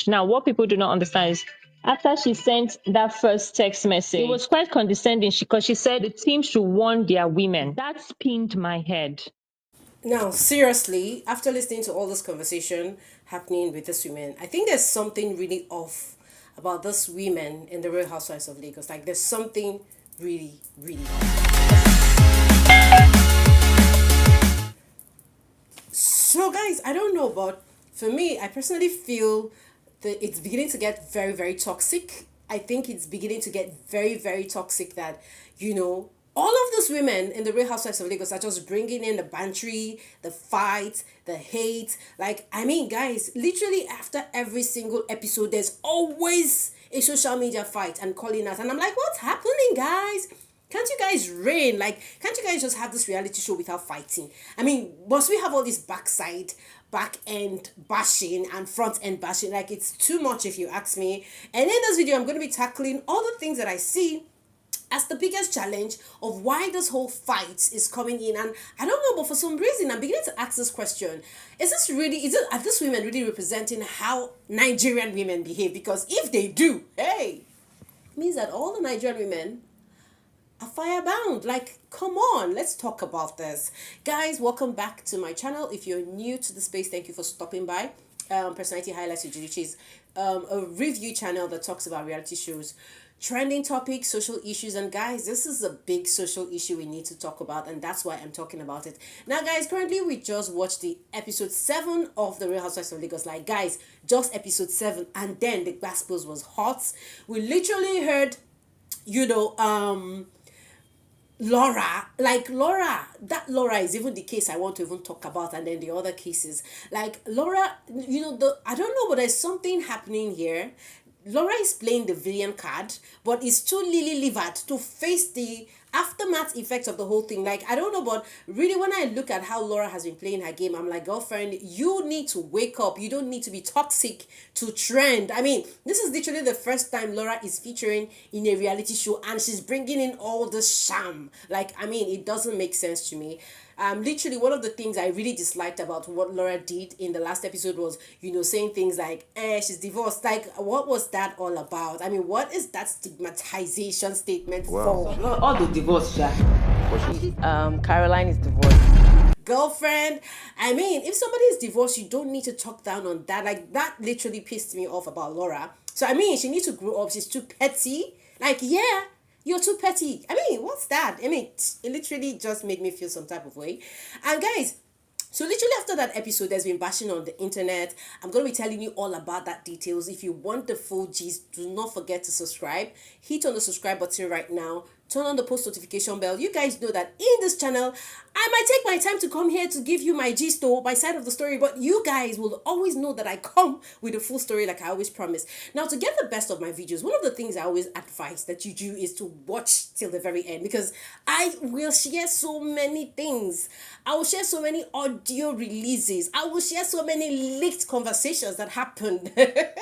Now, what people do not understand is after she sent that first text message, it was quite condescending because she said the team should warn their women. That pinned my head. Now, seriously, after listening to all this conversation happening with this women, I think there's something really off about this women in the Real Housewives of Lagos. Like, there's something really, really off. So, guys, I don't know, but for me, I personally feel that it's beginning to get very, very toxic. I think it's beginning to get very, very toxic that, all of those women in the Real Housewives of Lagos are just bringing in the bantery, the fight, the hate. Like, I mean, guys, literally after every single episode, there's always a social media fight and calling us. And I'm like, what's happening, guys? Can't you guys reign? Like, can't you guys just have this reality show without fighting? I mean, must we have all this back end bashing and front end bashing? Like, it's too much if you ask me. And in this video, I'm going to be tackling all the things that I see as the biggest challenge of why this whole fight is coming in. And I don't know, but for some reason I'm beginning to ask this question: are these women really representing how Nigerian women behave? Because if they do, hey, it means that all the Nigerian women are firebound. Like, come on, let's talk about this. Guys, welcome back to my channel. If you're new to the space, thank you for stopping by. Personality Highlights with which is a review channel that talks about reality shows, trending topics, social issues. And guys, this is a big social issue we need to talk about, and that's why I'm talking about it now. Guys, currently we just watched the episode 7 of the Real Housewives of Lagos. Like, guys, just episode 7, and then the gospels was hot. We literally heard, you know Laura, that Laura is even the case I want to even talk about, and then the other cases. Like, Laura, I don't know, but there's something happening here. Laura is playing the villain card, but is too lily livered to face the aftermath effects of the whole thing. Like, I don't know, but really, when I look at how Laura has been playing her game, I'm like, girlfriend, you need to wake up. You don't need to be toxic to trend. I mean, this is literally the first time Laura is featuring in a reality show, and she's bringing in all the sham. Like, I mean, it doesn't make sense to me. Literally, one of the things I really disliked about what Laura did in the last episode was, saying things like, she's divorced. Like, what was that all about? I mean, what is that stigmatization statement for? All the divorce, yeah. Caroline is divorced. Girlfriend, I mean, if somebody is divorced, you don't need to talk down on that. Like, that literally pissed me off about Laura. So, I mean, she needs to grow up. She's too petty. Like, yeah, you're too petty. I mean, what's that? I mean, it literally just made me feel some type of way. And guys, so literally after that episode, there's been bashing on the internet. I'm going to be telling you all about that details. If you want the full gist, do not forget to subscribe. Hit on the subscribe button right now. Turn on the post notification bell. You guys know that in this channel, I might take my time to come here to give you my gist or my side of the story, but you guys will always know that I come with a full story like I always promise. Now, to get the best of my videos, one of the things I always advise that you do is to watch till the very end, because I will share so many things. I will share so many audio releases. I will share so many leaked conversations that happened with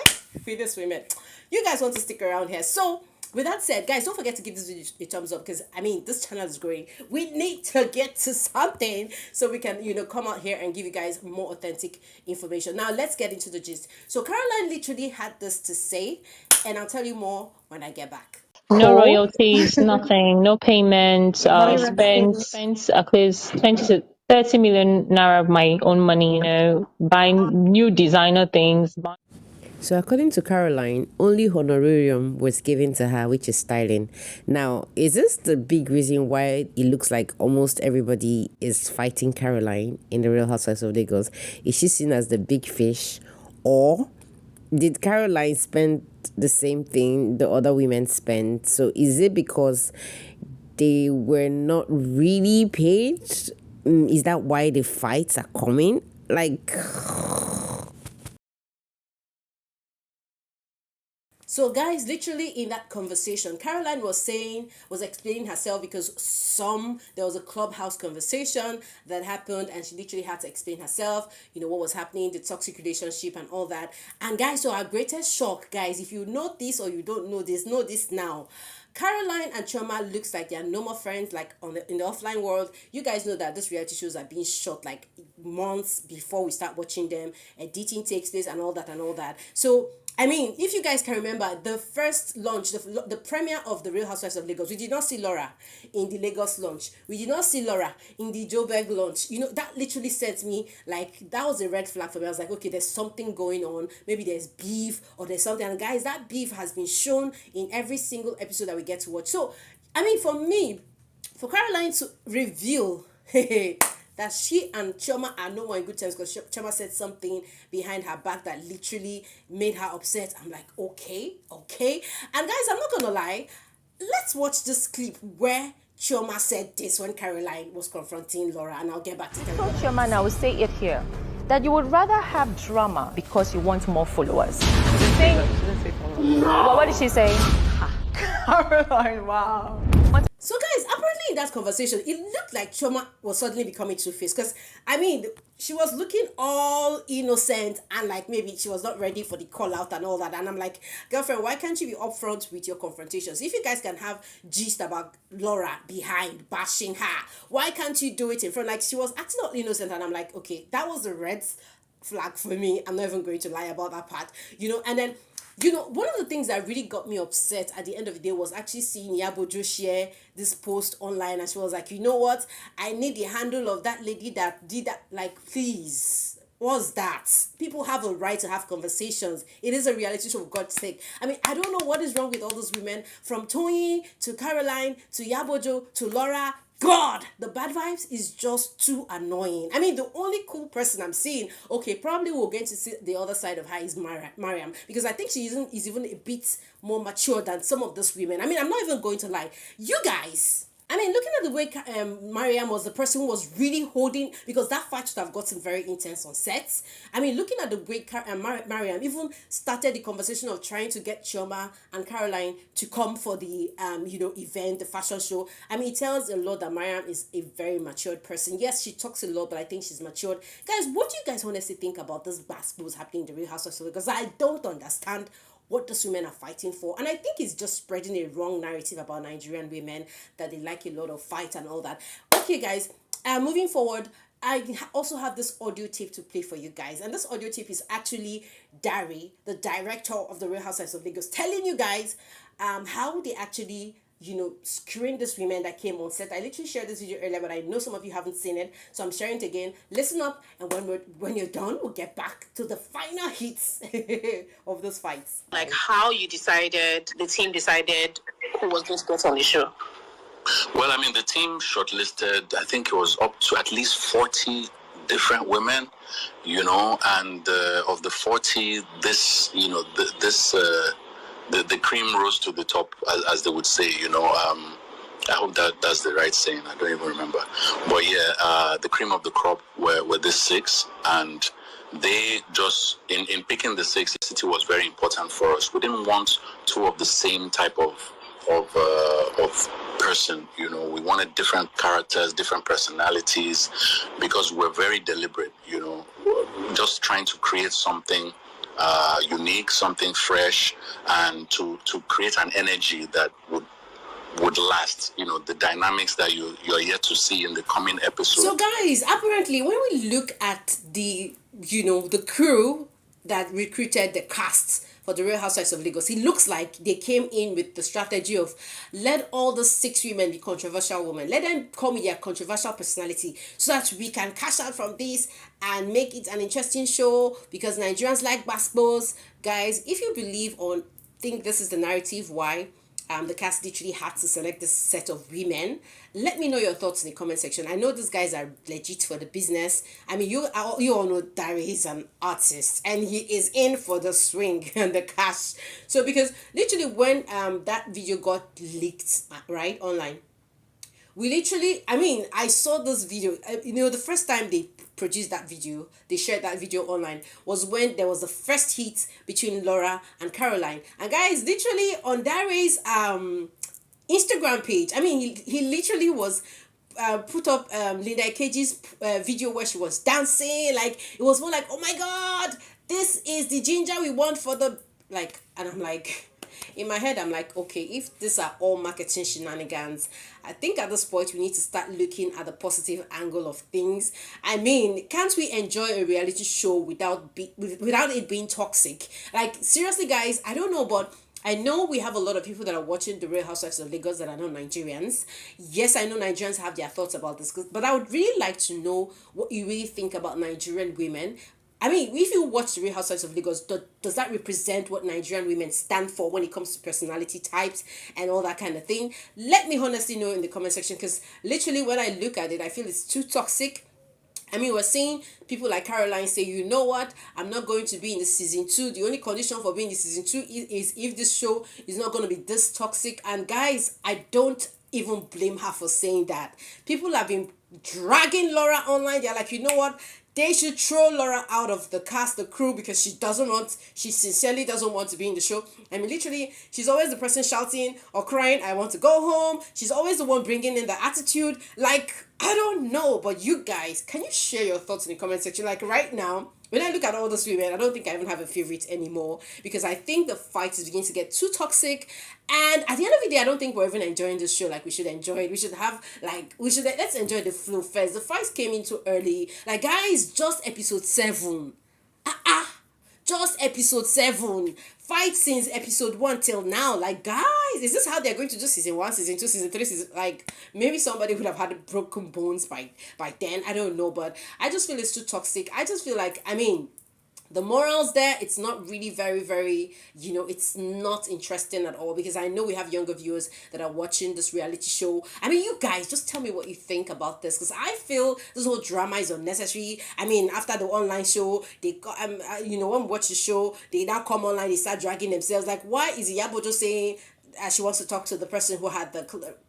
these women. You guys want to stick around here. So, with that said, guys, don't forget to give this video a thumbs up, because I mean, this channel is growing. We need to get to something so we can, come out here and give you guys more authentic information. Now, let's get into the gist. So Caroline literally had this to say, and I'll tell you more when I get back. No Cool. royalties, nothing, no payments. Spent at least 20 to 30 million naira of my own money, buying new designer things. So, according to Caroline, only honorarium was given to her, which is styling. Now, is this the big reason why it looks like almost everybody is fighting Caroline in the Real Housewives of Lagos? Is she seen as the big fish, or did Caroline spend the same thing the other women spent? So, is it because they were not really paid? Is that why the fights are coming? Like, So guys, literally in that conversation, Caroline was explaining herself, because there was a clubhouse conversation that happened, and she literally had to explain herself, what was happening, the toxic relationship and all that. And guys, so our greatest shock, guys, if you know this or you don't know this now. Caroline and Chioma looks like they're no more friends. Like, in the offline world, you guys know that these reality shows are being shot like months before we start watching them. Editing takes place and all that and all that. So I mean, if you guys can remember the first launch, the premiere of the Real Housewives of Lagos, we did not see Laura in the Lagos launch. We did not see Laura in the Joburg launch. You know, that literally sent me, like, that was a red flag for me. I was like, okay, there's something going on. Maybe there's beef or there's something. And guys, that beef has been shown in every single episode that we get to watch. So, I mean, for me, for Caroline to reveal that she and Chioma are no more in good terms because Chioma said something behind her back that literally made her upset. I'm like, okay. And guys, I'm not gonna lie. Let's watch this clip where Chioma said this when Caroline was confronting Laura, and I'll get back to So Chioma, and I will say it here, that you would rather have drama because you want more followers. What did she say? Caroline, wow. So guys, apparently in that conversation, it looked like Chioma was suddenly becoming two-faced because, I mean, she was looking all innocent and like maybe she was not ready for the call out and all that. And I'm like, girlfriend, why can't you be upfront with your confrontations? If you guys can have gist about Laura behind bashing her, why can't you do it in front? Like, she was acting all innocent and I'm like, okay, that was a red flag for me. I'm not even going to lie about that part, you know. And then, you know, one of the things that really got me upset at the end of the day was actually seeing Yabojo share this post online, and she was like, you know what? I need the handle of that lady that did that. Like, please, what's that? People have a right to have conversations. It is a reality show, for God's sake. I mean, I don't know what is wrong with all those women, from Tony to Caroline to Yabojo to Laura. God, the bad vibes is just too annoying. I mean, the only cool person I'm seeing, okay, probably we're going to see the other side of her is Mariam, because I think she is even a bit more mature than some of those women. I mean, I'm not even going to lie. You guys, I mean, looking at the way Mariam was the person who was really holding, because that fight should have gotten very intense on sets. I mean, looking at the way Mariam even started the conversation of trying to get Chioma and Caroline to come for the, event, the fashion show. I mean, it tells a lot that Mariam is a very matured person. Yes, she talks a lot, but I think she's matured. Guys, what do you guys honestly think about this basketballs happening in the Real House of Lagos? Because I don't understand what those women are fighting for. And I think it's just spreading a wrong narrative about Nigerian women, that they like a lot of fight and all that. Okay, guys, moving forward, I also have this audio tape to play for you guys. And this audio tape is actually Dari, the director of the Real Housewives of Lagos, telling you guys how they actually, screen these women that came on set. I literally shared this video earlier, but I know some of you haven't seen it, so I'm sharing it again. Listen up, and when you're done, we'll get back to the final hits of those fights. Like how you decided, the team decided who was going to get on the show. Well, I mean, the team shortlisted, I think it was up to at least 40 different women, and of the 40, the cream rose to the top, as they would say, I hope that's the right saying. I don't even remember. But yeah, the cream of the crop were the 6, and they just, in picking the 6, the city was very important for us. We didn't want 2 of the same type of person. We wanted different characters, different personalities, because we're very deliberate, just trying to create something unique, something fresh, and to create an energy that would last, the dynamics that you're yet to see in the coming episode. So guys, apparently when we look at the crew that recruited the cast for the Real Housewives of Lagos, it looks like they came in with the strategy of, let all the 6 women be controversial women. Let them come with their controversial personality so that we can cash out from this and make it an interesting show, because Nigerians like basketballs. Guys, if you think this is the narrative why the cast literally had to select this set of women, let me know your thoughts in the comment section. I know these guys are legit for the business. I mean, you all know Dari is an artist and he is in for the swing and the cash. So because literally when that video got leaked right online, I saw this video. The first time they produced that video, they shared that video online, was when there was the first hit between Laura and Caroline. And guys, literally on Dari's Instagram page, I mean, he literally was put up Linda Ikeji's video where she was dancing. Like, it was more like, oh my God, this is the ginger we want for the, like, and I'm like, in my head, I'm like, okay, if these are all marketing shenanigans, I think at this point we need to start looking at the positive angle of things. I mean, can't we enjoy a reality show without it being toxic? Like, seriously, guys, I don't know, but I know we have a lot of people that are watching the Real Housewives of Lagos that are not Nigerians. Yes, I know Nigerians have their thoughts about this, but I would really like to know what you really think about Nigerian women. I mean, if you watch the Real Housewives of Lagos, does that represent what Nigerian women stand for when it comes to personality types and all that kind of thing? Let me honestly know in the comment section, because literally when I look at it, I feel it's too toxic. I mean, we're seeing people like Caroline say, you know what, I'm not going to be in the season 2. The only condition for being in the season 2 is if this show is not going to be this toxic. And guys, I don't even blame her for saying that. People have been dragging Laura online. They're like, you know what, they should throw Laura out of the cast, the crew, because she sincerely doesn't want to be in the show. I mean, literally, she's always the person shouting or crying, I want to go home. She's always the one bringing in the attitude. Like, I don't know, but you guys, can you share your thoughts in the comment section? Like, right now, when I look at all those women, I don't think I even have a favorite anymore, because I think the fight is beginning to get too toxic. And at the end of the day, I don't think we're even enjoying this show like we should enjoy it. Let's enjoy the flow first. The fights came in too early. Like, guys, just episode 7. Just episode 7. Fight since episode 1 till now. Like, guys, is this how they're going to do season 1, season 2, season 3, season, like, maybe somebody would have had broken bones by then. I don't know, but I just feel it's too toxic. I just feel like, I mean, the morals there, it's not really very, very, it's not interesting at all, because I know we have younger viewers that are watching this reality show. I mean, you guys, just tell me what you think about this, because I feel this whole drama is unnecessary. I mean, after the online show, they got, when we watch the show, they now come online, they start dragging themselves. Like, why is Yabo just saying she wants to talk to the person who had the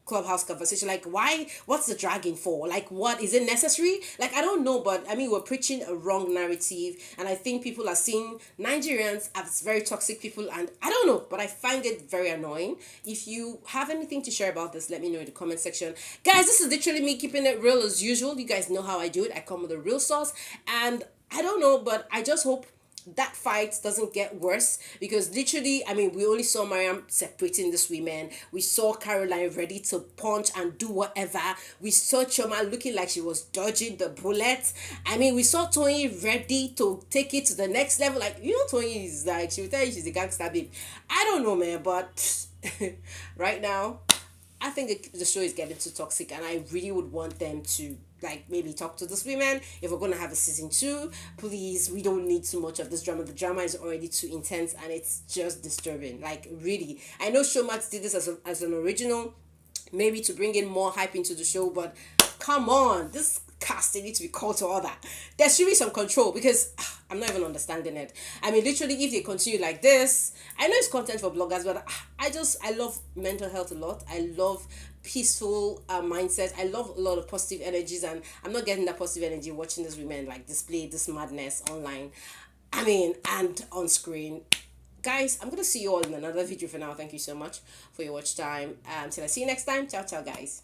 clubhouse conversation? Like, why? What's the dragging for? Like, what is it necessary? Like, I don't know, but I mean, we're preaching a wrong narrative, and I think people are seeing Nigerians as very toxic people, and I don't know, but I find it very annoying. If you have anything to share about this, let me know in the comment section, guys. This is literally me keeping it real as usual. You guys know how I do it. I come with a real sauce, and I don't know, but I just hope that fight doesn't get worse, because literally, I mean, we only saw Mariam separating these women. We saw Caroline ready to punch and do whatever. We saw Chioma looking like she was dodging the bullet. I mean, we saw Tony ready to take it to the next level. Like, Tony is like, she will tell you she's a gangster babe. I don't know, man, but right now, I think the show is getting too toxic, and I really would want them to, like, maybe talk to these women. If we're going to have a season 2, please, we don't need too much of this drama. The drama is already too intense, and it's just disturbing. Like, really. I know Showmax did this as an original, maybe to bring in more hype into the show, but come on, this cast, they need to be called to order. There should be some control, because I'm not even understanding it. I mean, literally, if they continue like this, I know it's content for bloggers, but I love mental health a lot. I love peaceful mindset. I love a lot of positive energies, and I'm not getting that positive energy watching these women like display this madness online. I mean, and on screen. Guys, I'm gonna see you all in another video for now. Thank you so much for your watch time. Till I see you next time. Ciao, ciao, guys.